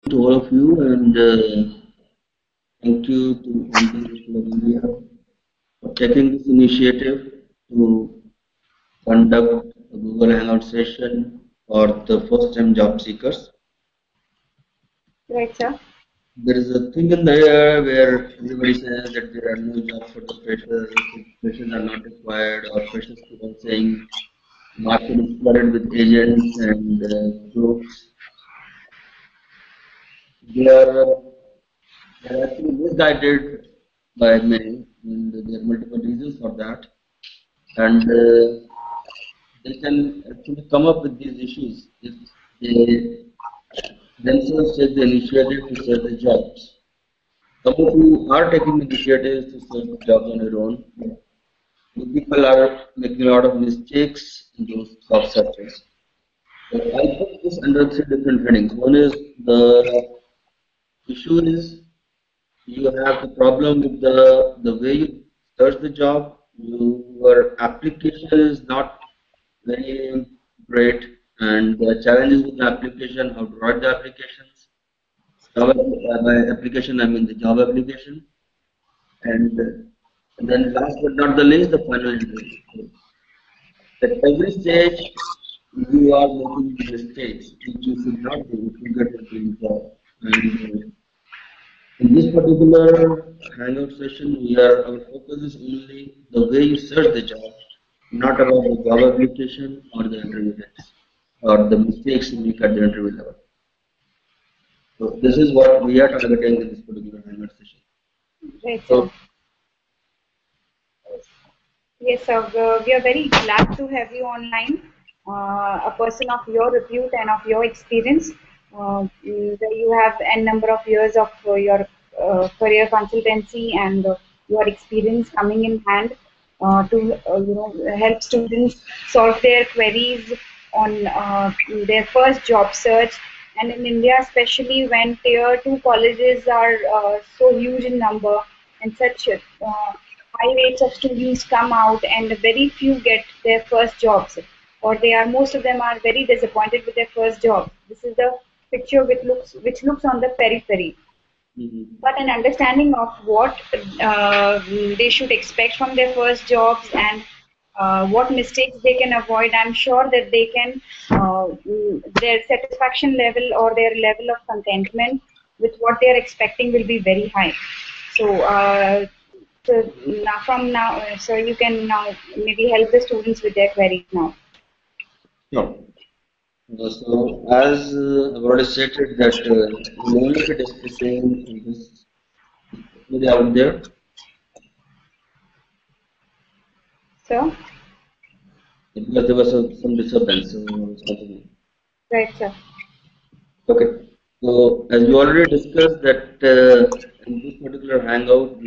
to all of you, and thank you to MD School of India for taking this initiative to conduct a Google Hangout session for the first-time job seekers. Right, sir. There is a thing in the air where everybody says that there are no jobs for the freshers, freshers are not required, or freshers keep on saying market is flooded with agents and crooks. They are they're actually misguided by many, and there are multiple reasons for that. And they can actually come up with these issues if they themselves take the initiative to search the jobs. Some of you are taking initiatives to search jobs on your own. You people are making a lot of mistakes in those job searches. So I'll put this under three different headings. One is the issue is you have the problem with the way you search the job. Your application is not very great, and the challenges with the application, how to write the applications. Job, by application, I mean the job application, and then last but not the least, the final interview. So at every stage, you are making mistakes which you should not do if you get into the job. And in this particular hangout session, our focus is only the way you search the job, not about the job application or the interview tests or the mistakes you make at the interview level. So this is what we are targeting in this particular hangout session. Right, sir. So Yes, sir. We are very glad to have you online, a person of your repute and of your experience. Where you have n number of years of your career consultancy and your experience coming in hand to help students solve their queries on their first job search. And in India, especially when tier two colleges are so huge in number and such high rates of students come out and very few get their first jobs, or they are most of them are very disappointed with their first job. This is the picture which looks on the periphery, mhm. but an understanding of what they should expect from their first jobs and what mistakes they can avoid, I'm sure that they can their satisfaction level or their level of contentment with what they are expecting will be very high. So, now from now, so you can now maybe help the students with their queries now. No. So as I've already stated that we'll only be discussing this maybe out there. So, Because there was some disturbance. So I was continuing. right, sir. Okay. So as we already discussed that in this particular hangout,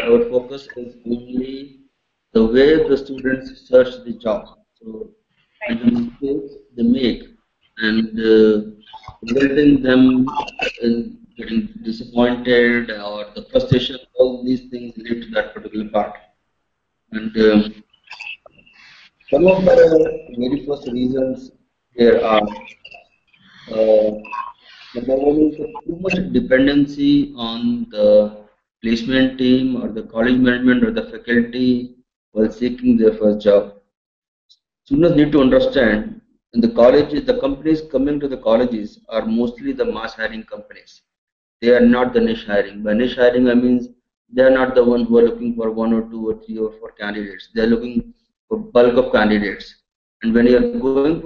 our focus is only the way the students search the job. So and the Right. mistakes they make and resulting them in getting disappointed or the frustration, all these things lead to that particular part. And some of the very first reasons there are number one is the too much dependency on the placement team or the college management or the faculty while seeking their first job. Students need to understand in the colleges, the companies coming to the colleges are mostly the mass hiring companies. They are not the niche hiring. By niche hiring, I mean they are not the one who are looking for one or two or three or four candidates. They are looking for bulk of candidates. And when you're going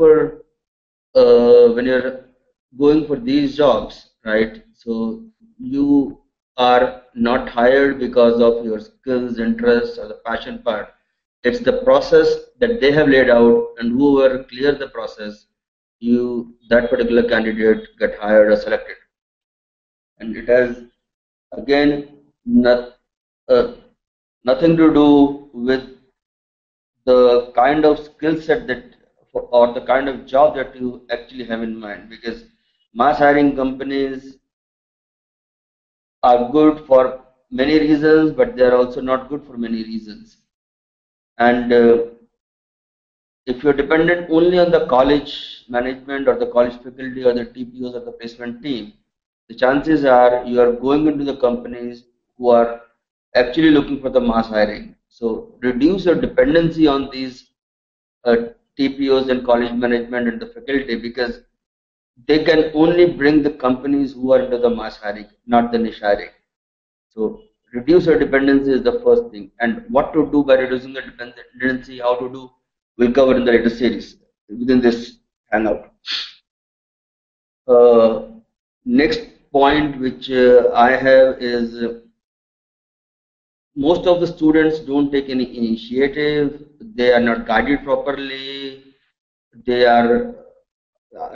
for these jobs, right? So you are not hired because of your skills, interests, or the passion part. It's the process that they have laid out, and whoever clears the process, that particular candidate get hired or selected. And it has again uh, nothing to do with the kind of skill set that or the kind of job that you actually have in mind, because mass hiring companies are good for many reasons, but they are also not good for many reasons. And if you're dependent only on the college management or the college faculty or the TPOs or the placement team, the chances are you are going into the companies who are actually looking for the mass hiring. So reduce your dependency on these uh, TPOs and college management and the faculty, because they can only bring the companies who are into the mass hiring, not the niche hiring. So reduce your dependency is the first thing. And what to do by reducing the dependency, how to do, we'll cover in the later series within this hangout. Uh, Next point which I have is most of the students don't take any initiative. They are not guided properly. They are,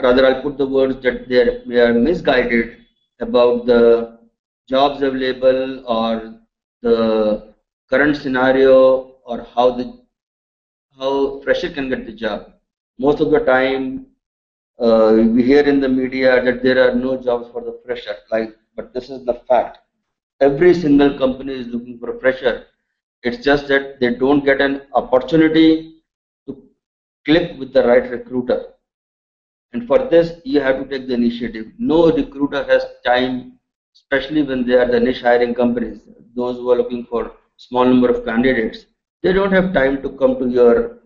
rather I'll put the words that they are misguided about the jobs available or the current scenario or how fresher can get the job. Most of the time, we hear in the media that there are no jobs for the fresher. But this is the fact. Every single company is looking for a fresher. It's just that they don't get an opportunity to click with the right recruiter. And for this, you have to take the initiative. No recruiter has time, especially when they are the niche hiring companies, those who are looking for small number of candidates. They don't have time to come to your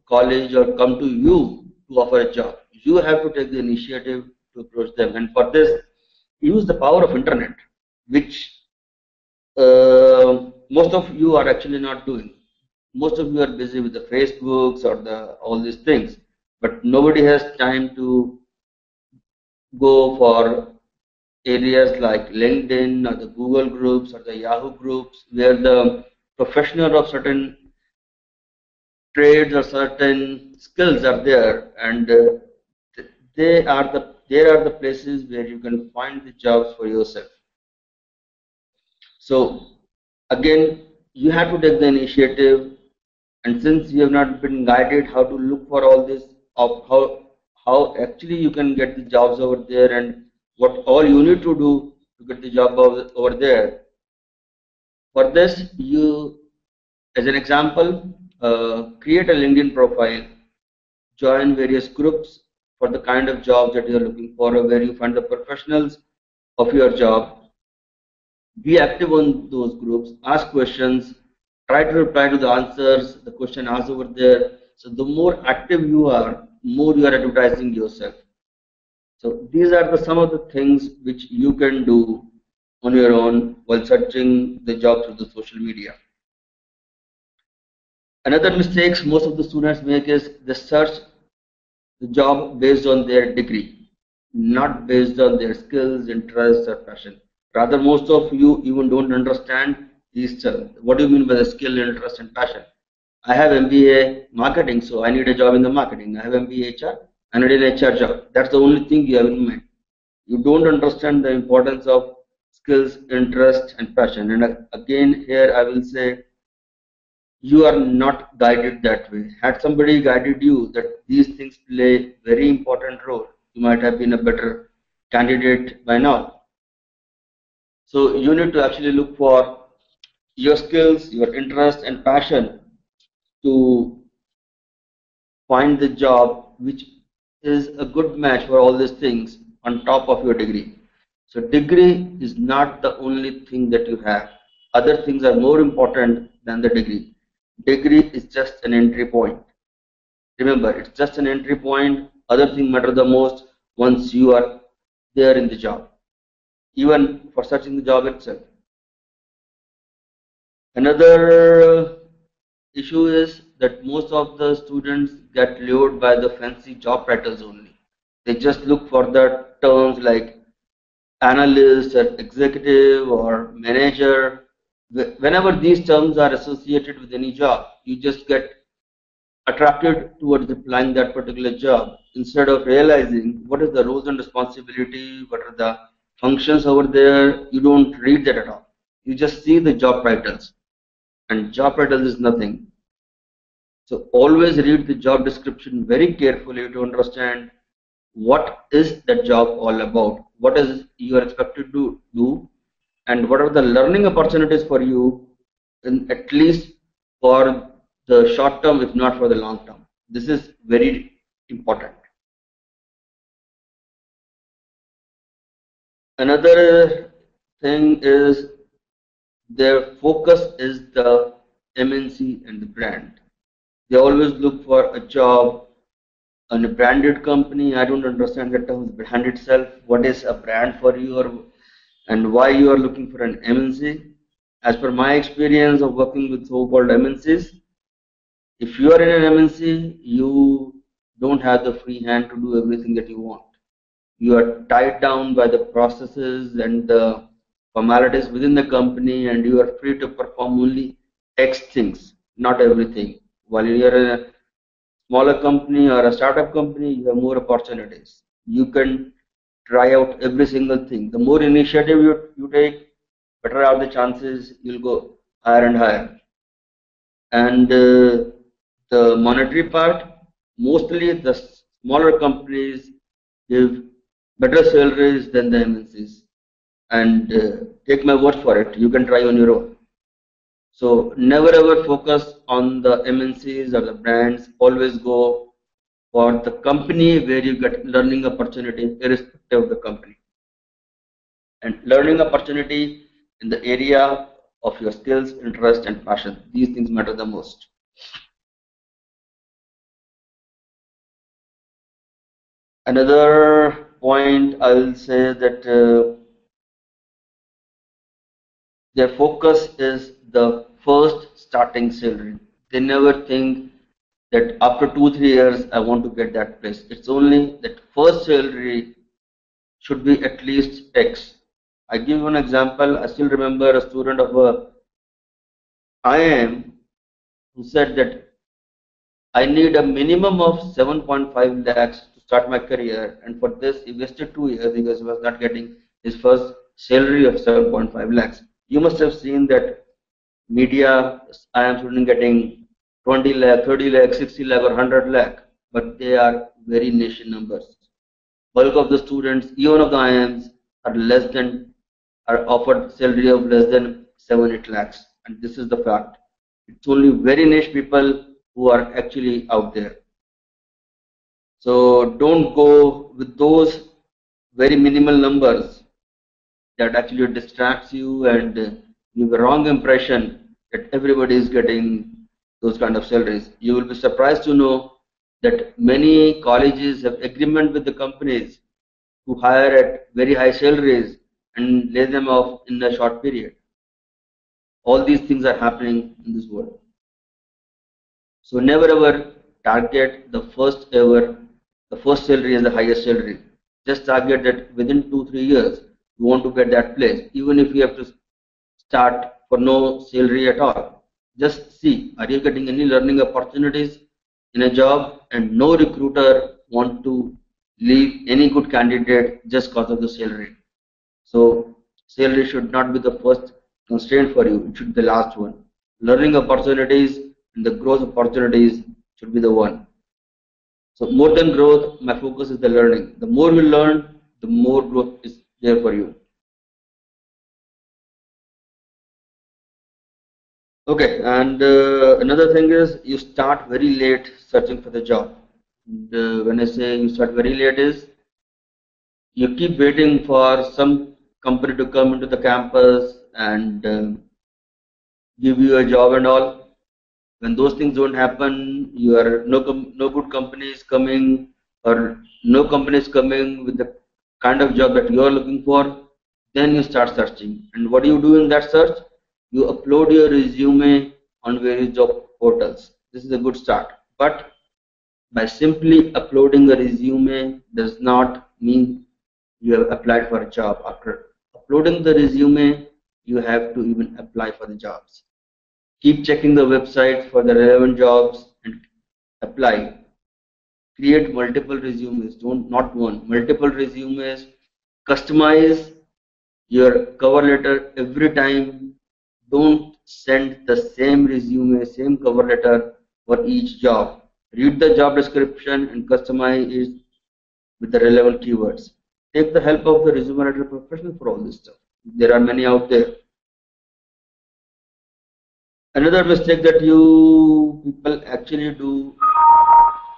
college or come to you to offer a job. You have to take the initiative to approach them. And for this, use the power of internet, which most of you are actually not doing. Most of you are busy with the Facebooks or the all these things, but nobody has time to go for areas like LinkedIn or the Google groups or the Yahoo groups, where the professional of certain trades or certain skills are there, and there are the places where you can find the jobs for yourself. So again, you have to take the initiative, and since you have not been guided how to look for all this, of how actually you can get the jobs over there, and what all you need to do to get the job over there. For this, you, as an example, create a LinkedIn profile, join various groups for the kind of jobs that you are looking for, or where you find the professionals of your job. Be active on those groups, ask questions, try to reply to the answers, the question asked over there. So the more active you are, more you are advertising yourself. So these are some of the things which you can do on your own while searching the job through the social media. Another mistakes most of the students make is they search the job based on their degree, not based on their skills, interests, or passion. Rather, most of you even don't understand these terms. What do you mean by the skill, interest, and passion? I have MBA marketing, so I need a job in the marketing. I have MBA HR, I need an HR job. That's the only thing you have in mind. You don't understand the importance of skills, interest, and passion. And again, here I will say you are not guided that way. Had somebody guided you that these things play very important role, you might have been a better candidate by now. So you need to actually look for your skills, your interest and passion to find the job which is a good match for all these things on top of your degree. So degree is not the only thing that you have. Other things are more important than the degree. Degree is just an entry point. Remember, it's just an entry point. Other things matter the most once you are there in the job, even for searching the job itself. Another issue is that most of the students get lured by the fancy job titles only. They just look for the terms like analyst or executive or manager. Whenever these terms are associated with any job, you just get attracted towards applying that particular job instead of realizing what is the roles and responsibility, what are the functions over there. You don't read that at all. You just see the job titles, and job title is nothing. So always read the job description very carefully to understand what is that job all about, what is you are expected to do, and what are the learning opportunities for you, in, at least for the short term, if not for the long term. This is very important. Another thing is their focus is the MNC and the brand. They always look for a job on a branded company. I don't understand the term brand itself. What is a brand for you, and why you are looking for an MNC? As per my experience of working with so-called MNCs, if you are in an MNC, you don't have the free hand to do everything that you want. You are tied down by the processes and the formalities within the company, and you are free to perform only X things, not everything. While you are in a smaller company or a startup company, you have more opportunities. You can try out every single thing. The more initiative you take, better are the chances you'll go higher and higher. And the monetary part, mostly the smaller companies give better salaries than the MNCs. And take my word for it, you can try on your own. So never ever focus on the MNCs or the brands. Always go for the company where you get learning opportunity irrespective of the company. And learning opportunity in the area of your skills, interest, and passion. These things matter the most. Another point I will say that their focus is the first starting salary. They never think that after 2 3 years I want to get that place. It's only that first salary should be at least X. I give you an example. I still remember a student of a IIM who said that I need a minimum of 7.5 lakhs to start my career, and for this he wasted 2 years because he was not getting his first salary of 7.5 lakhs. You must have seen that media IIM student getting 20 lakh, 30 lakh, 60 lakh, or 100 lakh, but they are very niche in numbers. Bulk of the students, even of the IIMs, are offered salary of less than 7 8 lakhs, and this is the fact. It's only very niche people who are actually out there. So don't go with those very minimal numbers that actually distracts you and give a wrong impression that everybody is getting those kind of salaries. You will be surprised to know that many colleges have agreement with the companies who hire at very high salaries and lay them off in a short period. All these things are happening in this world. So never ever target the first salary as the highest salary. Just target that within 2 3 years you want to get that place, even if you have to start for no salary at all. Just see, are you getting any learning opportunities in a job, and no recruiter want to leave any good candidate just because of the salary. So salary should not be the first constraint for you, it should be the last one. Learning opportunities and the growth opportunities should be the one. So more than growth, my focus is the learning. The more you learn, the more growth is there for you. Okay, and another thing is you start very late searching for the job. And, when I say you start very late is you keep waiting for some company to come into the campus and give you a job and all. When those things don't happen, you are no good companies coming, or no companies coming with the kind of job that you are looking for. Then you start searching. And what do you do in that search? You upload your resume on various job portals. This is a good start. But by simply uploading a resume does not mean you have applied for a job. After uploading the resume, you have to even apply for the jobs. Keep checking the website for the relevant jobs and apply. Create multiple resumes, don't not one, multiple resumes. Customize your cover letter every time. Don't send the same resume, same cover letter for each job. Read the job description and customize it with the relevant keywords. Take the help of the resume writer professional for all this stuff. There are many out there. Another mistake that you people actually do,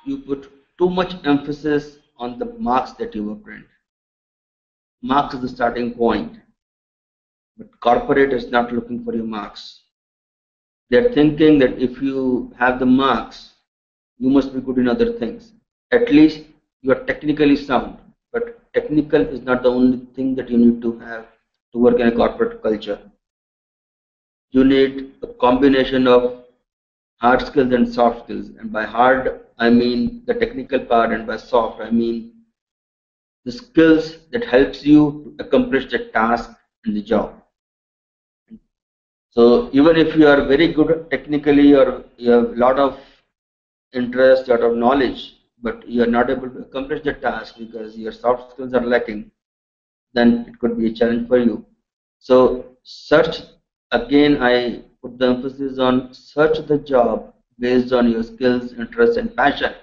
you put too much emphasis on the marks that you obtained. marks is the starting point. But corporate is not looking for your marks. They're thinking that if you have the marks, you must be good in other things. At least you are technically sound. But technical is not the only thing that you need to have to work in a corporate culture. You need a combination of hard skills and soft skills. And by hard, I mean the technical part, and by soft, I mean the skills that helps you to accomplish the task and the job. So even if you are very good technically, or you have a lot of interest, lot of knowledge, but you are not able to accomplish the task because your soft skills are lacking, then it could be a challenge for you. So search, again, I put the emphasis on search the job based on your skills, interest, and passion,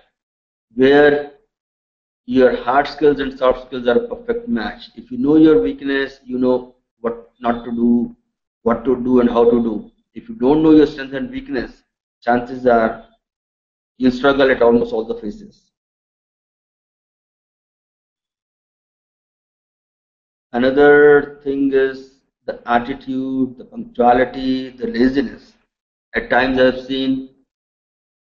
where your hard skills and soft skills are a perfect match. If you know your weakness, you know what not to do, what to do, and how to do. If you don't know your strength and weakness, chances are you'll struggle at almost all the phases. Another thing is the attitude, the punctuality, the laziness. At times I've seen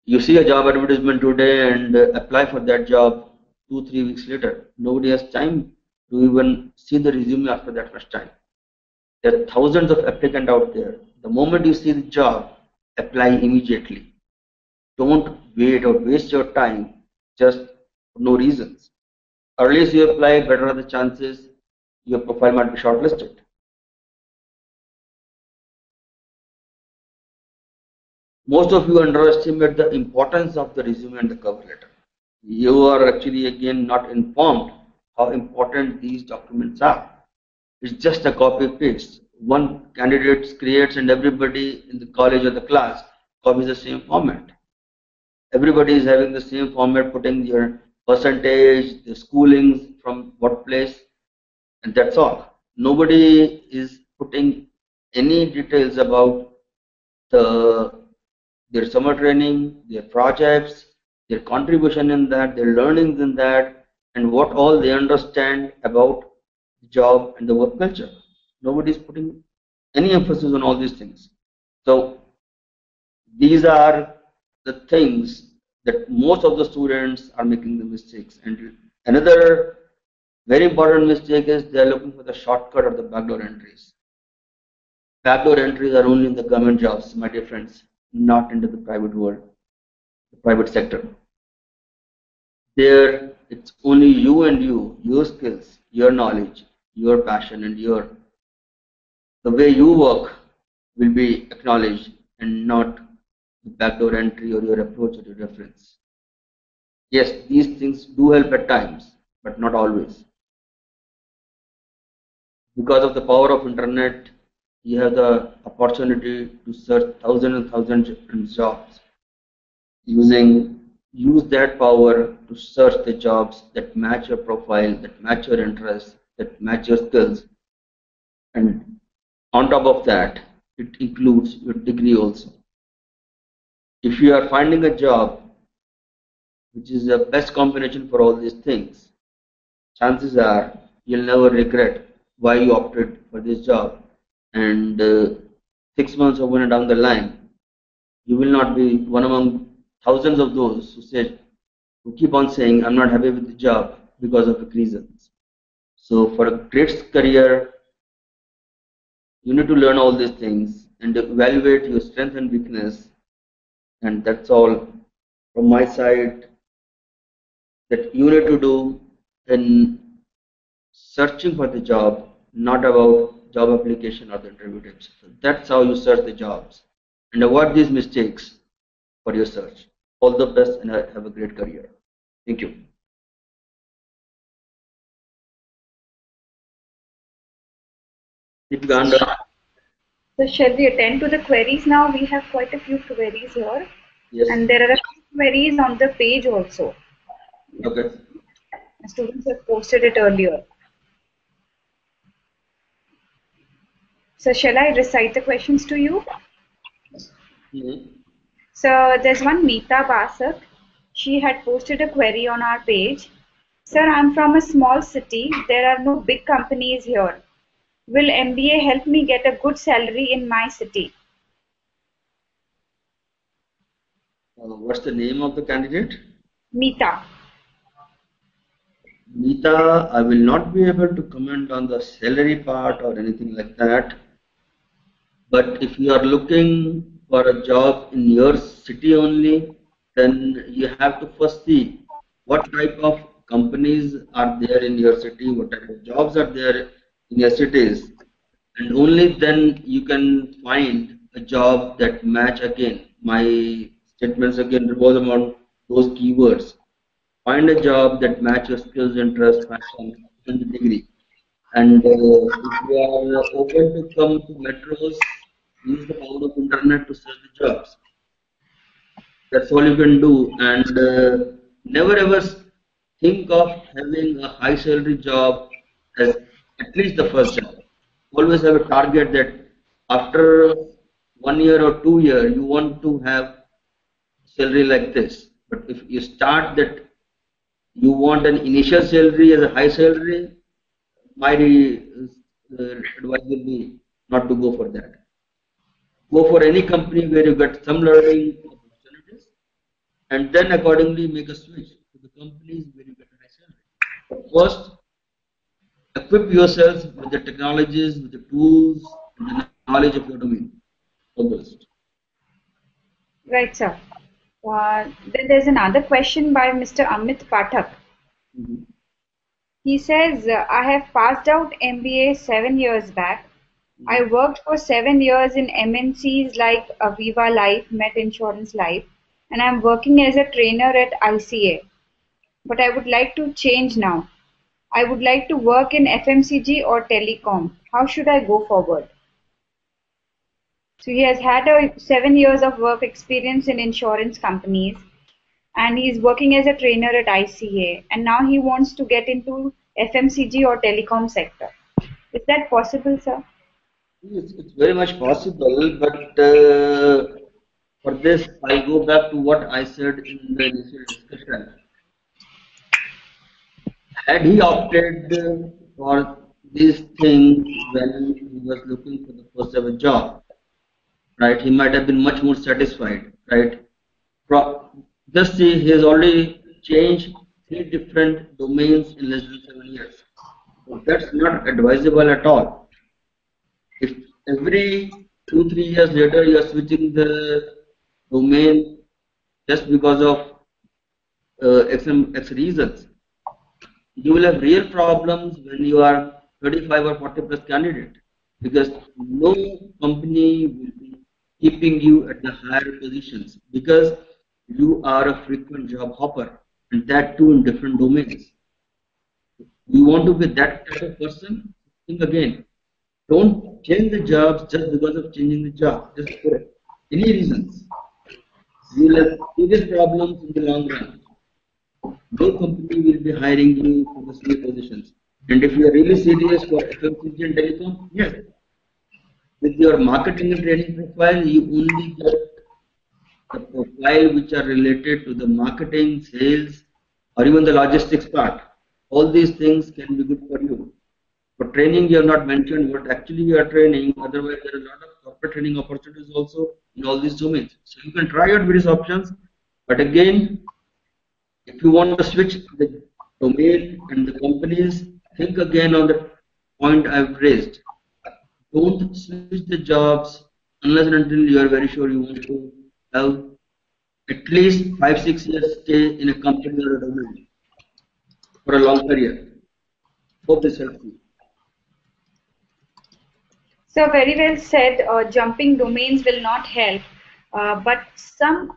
you see a job advertisement today and apply for that job 2 3 weeks later. Nobody has time to even see the resume after that much time. There are thousands of applicants out there. The moment you see the job, apply immediately. Don't wait or waste your time just for no reasons. Earliest you apply, better are the chances your profile might be shortlisted. Most of you underestimate the importance of the resume and the cover letter. You are actually again not informed how important these documents are. It's just a copy paste. One candidate creates and everybody in the college or the class copies the same format. Everybody is having the same format, putting your percentage, the schoolings from what place, and that's all. Nobody is putting any details about their summer training, their projects, their contribution in that, their learnings in that, and what all they understand about the job and the work culture. Nobody is putting any emphasis on all these things. So these are the things that most of the students are making the mistakes. And another very important mistake is they are looking for the shortcut or the backdoor entries. Backdoor entries are only in the government jobs, my dear friends, not into the private world, the private sector. There, it's only you and you, your skills, your knowledge, your passion, and the way you work will be acknowledged, and not the backdoor entry or your approach or your reference. Yes, these things do help at times, but not always. Because of the power of internet, you have the opportunity to search thousands and thousands of different jobs. Use that power to search the jobs that match your profile, that match your interests, that match your skills. And on top of that, it includes your degree also. If you are finding a job which is the best combination for all these things, chances are you'll never regret why you opted for this job. And 6 months or 1 year down the line, you will not be one among thousands of those who keep on saying, I'm not happy with the job because of reasons. So for a great career, you need to learn all these things and evaluate your strength and weakness. And that's all from my side that you need to do in searching for the job, not about job application or the interview tips. So that's how you search the jobs and avoid these mistakes for your search. All the best and have a great career. Thank you. So shall we attend to the queries now? We have quite a few queries here. Yes. And there are a few queries on the page also. Okay. Students have posted it earlier. So shall I recite the questions to you? So there's one Meeta Basak. She had posted a query on our page. Sir, I'm from a small city. There are no big companies here. Will MBA help me get a good salary in my city? What's the name of the candidate? Meeta. Meeta, I will not be able to comment on the salary part or anything like that. But if you are looking for a job in your city only, then you have to first see what type of companies are there in your city, what type of jobs are there in your cities, and only then you can find a job that match again. My statements again revolve around those keywords. Find a job that match your skills, interest, passion, and the degree. And if you are open to come to metros, use the power of internet to search the jobs. That's all you can do. And never ever think of having a high salary job as at least the first job. Always have a target that after 1 year or 2 year, you want to have salary like this. But if you start that you want an initial salary as a high salary, my advice will be not to go for that. Go for any company where you get some learning opportunities, and then accordingly make a switch to the companies where you get a high salary. But first, equip yourself with the technologies, with the tools, and the knowledge of your domain. All the best. Right, sir. Then there's another question by Mr. Amit Pathak. Mhm. He says, I have passed out MBA 7 years back. I worked for 7 years in MNCs like Aviva Life, Met Insurance Life, and I'm working as a trainer at ICA. But I would like to change now. I would like to work in FMCG or telecom. How should I go forward? So he has had a 7 years of work experience in insurance companies, and he's working as a trainer at ICA, and now he wants to get into FMCG or telecom sector. Is that possible, sir? It's very much possible, but for this, I'll go back to what I said in the initial discussion. Had he opted for these things when he was looking for the first ever job, right, he might have been much more satisfied, right? Just see, he has already changed 3 different domains in less than 7 years. So that's not advisable at all. If every 2, 3 years later you are switching the domain just because of X reasons, you will have real problems when you are 35 or 40 plus candidate, because no company will be keeping you at the higher positions because you are a frequent job hopper, and that too in different domains. You want to be that type of person? Think again. Don't change the jobs just because of changing the job, just for any reasons. You will have serious problems in the long run. No company will be hiring you for the same positions. And if you are really serious for FMCG and telecom, yes, with your marketing and training profile, you only get the profile which are related to the marketing, sales, or even the logistics part. All these things can be good for you. For training, you have not mentioned what actually you are training. Otherwise, there are a lot of corporate training opportunities also in all these domains. So you can try out various options. But again, if you want to switch the domain and the companies, think again on the point I've raised. Don't switch the jobs unless and until you are very sure you want to have at least 5, 6 years stay in a company or a domain for a long career. Hope this helps you. So very well said. Jumping domains will not help, but some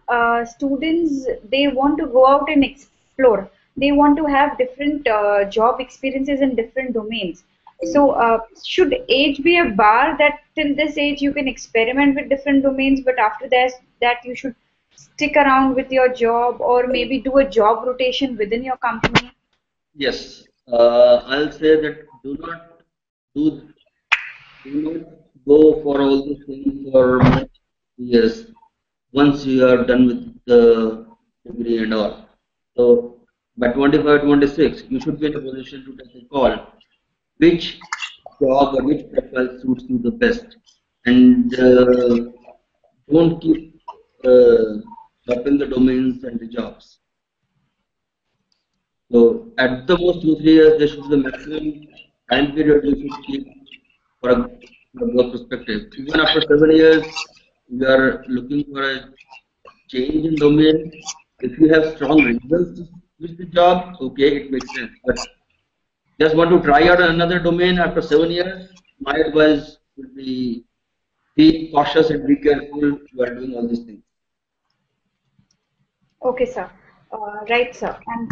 students they want to go out and explore. They want to have different job experiences in different domains. So should age be a bar that till this age you can experiment with different domains, but after that you should stick around with your job or maybe do a job rotation within your company? Yes, I'll say that do do not go for all these things for much years once you are done with the degree and all. So by 25, 26, you should be in a position to take a call which job or which profile suits you the best, and don't keep swapping the domains and the jobs. So at the most 2, 3 years, there should be the maximum time period you should keep for a work perspective. Even after 7 years, you are looking for a change in domain. If you have strong reasons to switch the job, okay, it makes sense. But just want to try out another domain after 7 years, my advice would be cautious and be careful while doing all these things. Okay, sir. Right, sir. And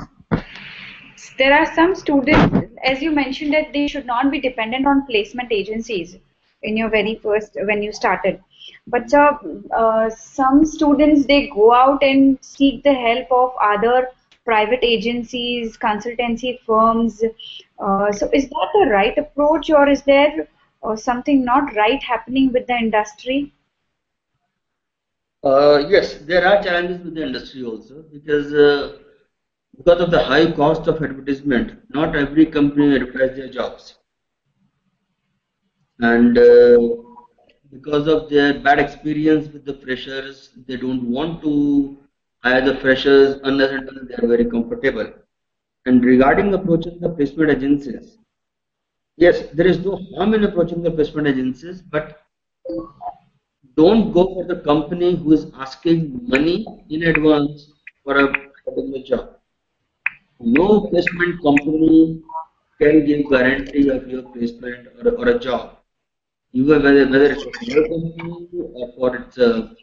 there are some students, as you mentioned, that they should not be dependent on placement agencies in your very first when you started. But some students they go out and seek the help of other private agencies, consultancy firms. So is that the right approach, or is there something not right happening with the industry? Yes, there are challenges with the industry also because of the high cost of advertisement. Not every company advertise their jobs, and because of their bad experience with the freshers, they don't want to hire the freshers unless and until they are very comfortable. And regarding approaching the placement agencies, yes, there is no harm in approaching the placement agencies, but don't go for the company who is asking money in advance for a particular job. No placement company can give guarantee of your placement or a job. Even whether it's a small company or for it's a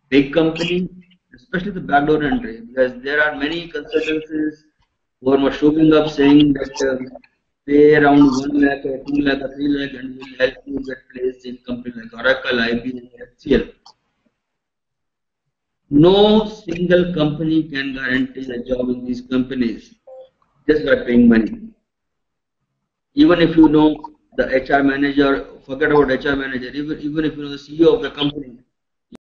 big company, especially the backdoor entry, because there are many consultancies who are showing up saying that pay around 1 lakh or 2 lakh or 3 lakh and will help you get placed in companies like Oracle, IBM, HCL. No single company can guarantee a job in these companies just by paying money. Even if you know the HR manager, forget about HR manager, even if you know the CEO of the company,